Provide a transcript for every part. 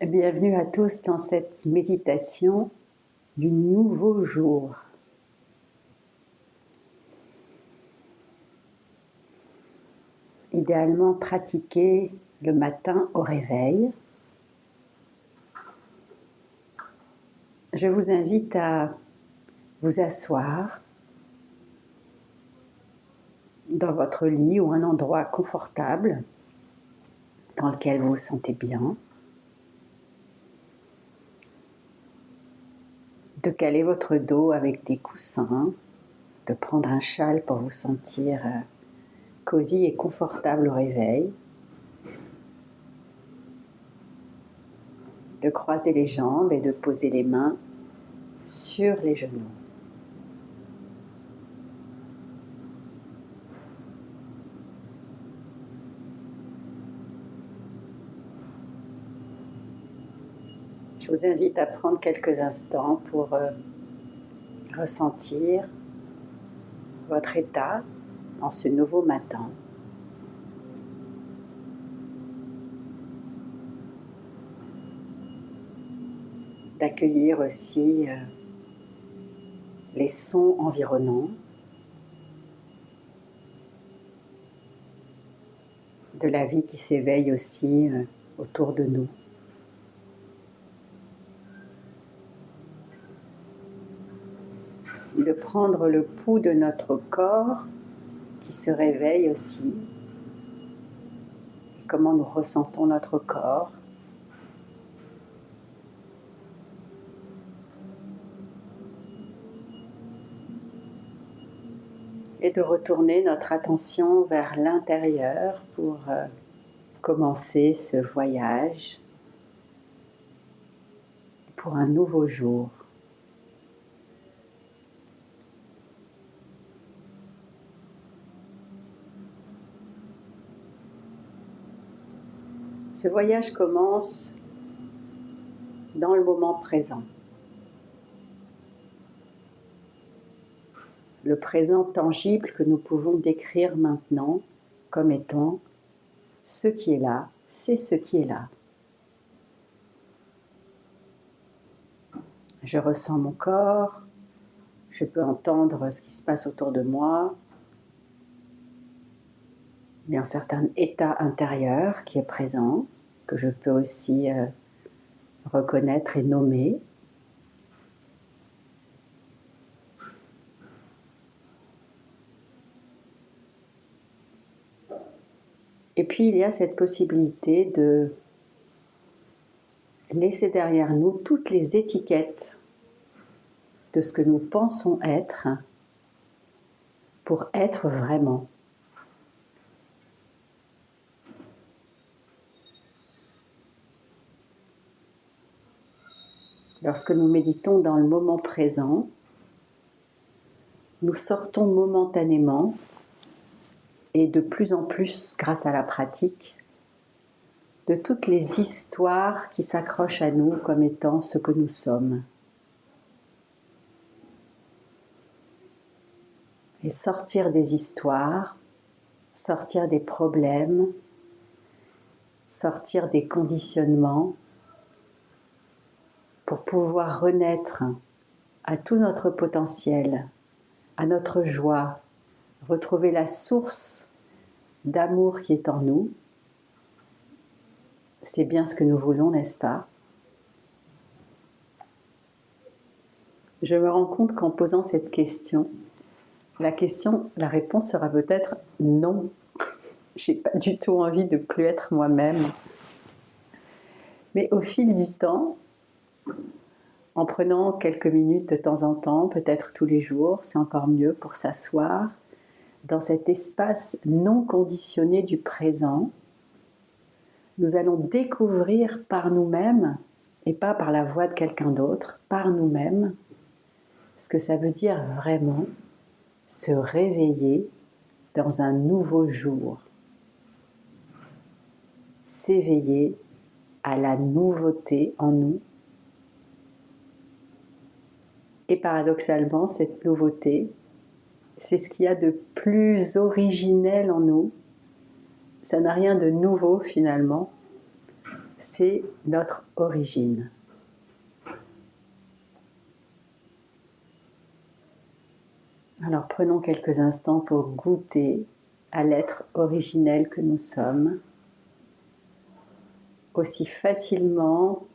Bienvenue à tous dans cette méditation du nouveau jour. Idéalement pratiquée le matin au réveil. Je vous invite à vous asseoir dans votre lit ou un endroit confortable dans lequel vous vous sentez bien. De caler votre dos avec des coussins, de prendre un châle pour vous sentir cosy et confortable au réveil, de croiser les jambes et de poser les mains sur les genoux. Je vous invite à prendre quelques instants pour ressentir votre état en ce nouveau matin. D'accueillir aussi les sons environnants, de la vie qui s'éveille aussi autour de nous. De prendre le pouls de notre corps qui se réveille aussi, et comment nous ressentons notre corps. Et de retourner notre attention vers l'intérieur pour commencer ce voyage pour un nouveau jour. Ce voyage commence dans le moment présent. Le présent tangible que nous pouvons décrire maintenant comme étant ce qui est là, c'est ce qui est là. Je ressens mon corps, je peux entendre ce qui se passe autour de moi. Il y a un certain état intérieur qui est présent, que je peux aussi reconnaître et nommer. Et puis il y a cette possibilité de laisser derrière nous toutes les étiquettes de ce que nous pensons être pour être vraiment. Lorsque nous méditons dans le moment présent, nous sortons momentanément et de plus en plus grâce à la pratique de toutes les histoires qui s'accrochent à nous comme étant ce que nous sommes. Et sortir des histoires, sortir des problèmes, sortir des conditionnements pour pouvoir renaître à tout notre potentiel, à notre joie, retrouver la source d'amour qui est en nous. C'est bien ce que nous voulons, n'est-ce pas? Je me rends compte qu'en posant cette question, la réponse sera peut-être non. J'ai pas du tout envie de plus être moi-même. Mais au fil du temps, en prenant quelques minutes de temps en temps, peut-être tous les jours, c'est encore mieux pour s'asseoir dans cet espace non conditionné du présent, nous allons découvrir par nous-mêmes, et pas par la voix de quelqu'un d'autre, par nous-mêmes, ce que ça veut dire vraiment se réveiller dans un nouveau jour. S'éveiller à la nouveauté en nous. Et paradoxalement, cette nouveauté, c'est ce qu'il y a de plus originel en nous. Ça n'a rien de nouveau finalement. c'est notre origine. Alors prenons quelques instants pour goûter à l'être originel que nous sommes, aussi facilement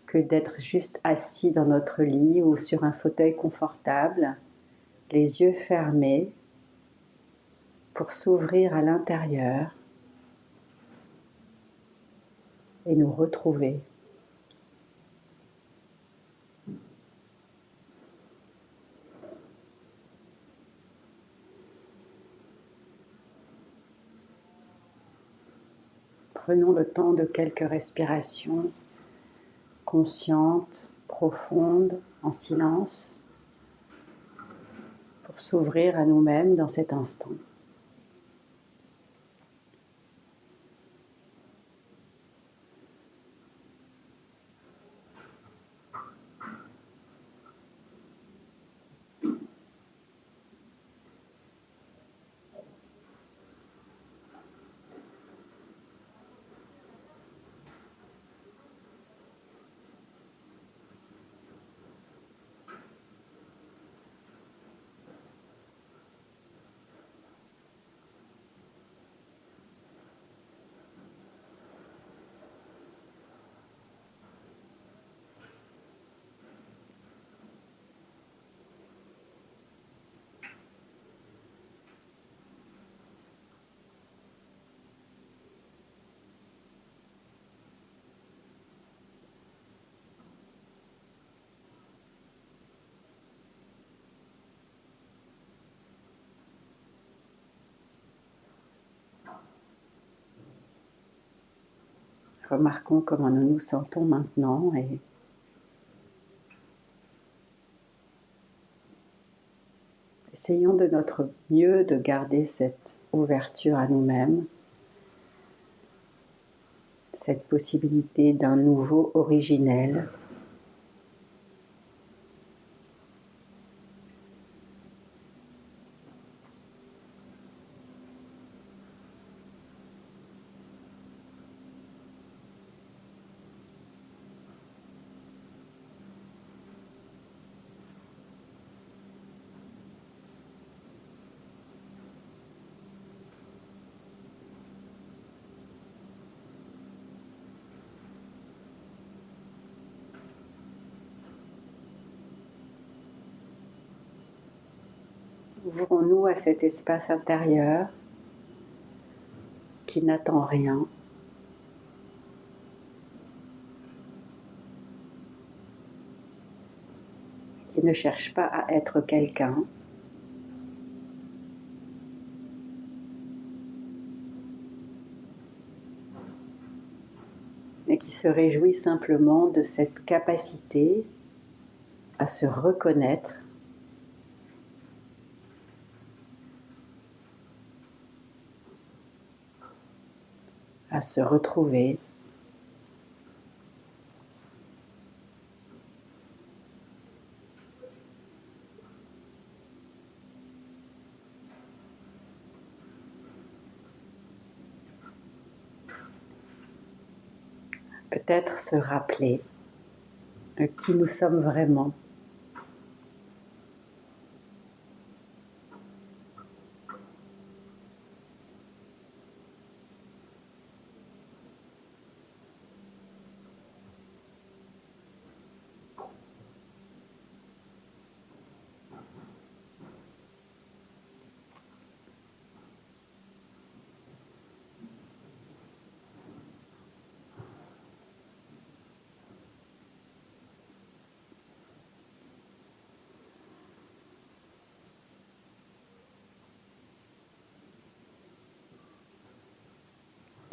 que d'être juste assis dans notre lit ou sur un fauteuil confortable, les yeux fermés, pour s'ouvrir à l'intérieur et nous retrouver. Prenons le temps de quelques respirations conscientes, profondes, en silence, pour s'ouvrir à nous-mêmes dans cet instant. Remarquons comment nous nous sentons maintenant et essayons de notre mieux de garder cette ouverture à nous-mêmes, cette possibilité d'un nouveau originel. Ouvrons-nous à cet espace intérieur qui n'attend rien, qui ne cherche pas à être quelqu'un, et qui se réjouit simplement de cette capacité à se reconnaître, à se retrouver, peut-être se rappeler qui nous sommes vraiment.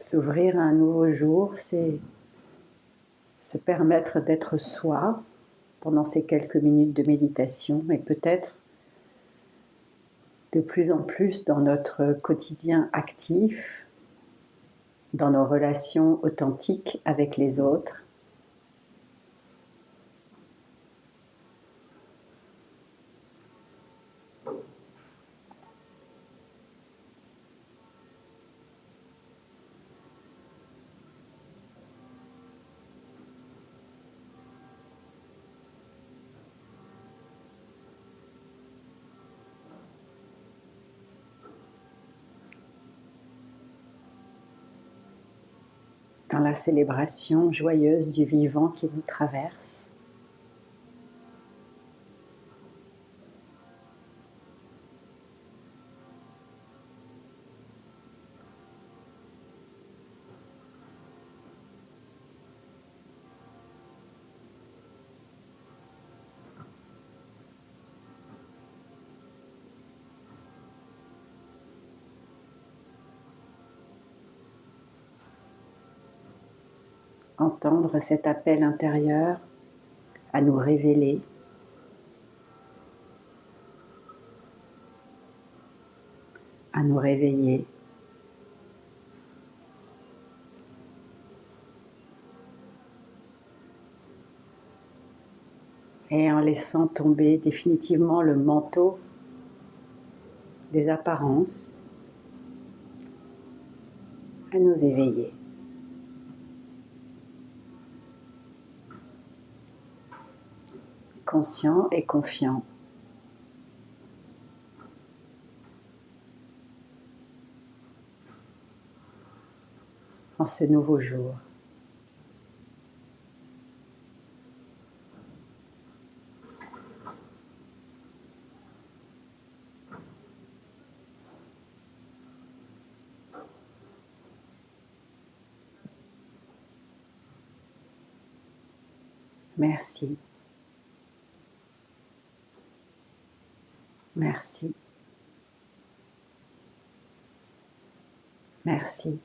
S'ouvrir à un nouveau jour, c'est se permettre d'être soi pendant ces quelques minutes de méditation et peut-être de plus en plus dans notre quotidien actif, dans nos relations authentiques avec les autres. dans la célébration joyeuse du vivant qui nous traverse. Entendre cet appel intérieur à nous révéler, à nous réveiller, et en laissant tomber définitivement le manteau des apparences, à nous éveiller. Conscient et confiant. En ce nouveau jour. Merci. Merci. Merci.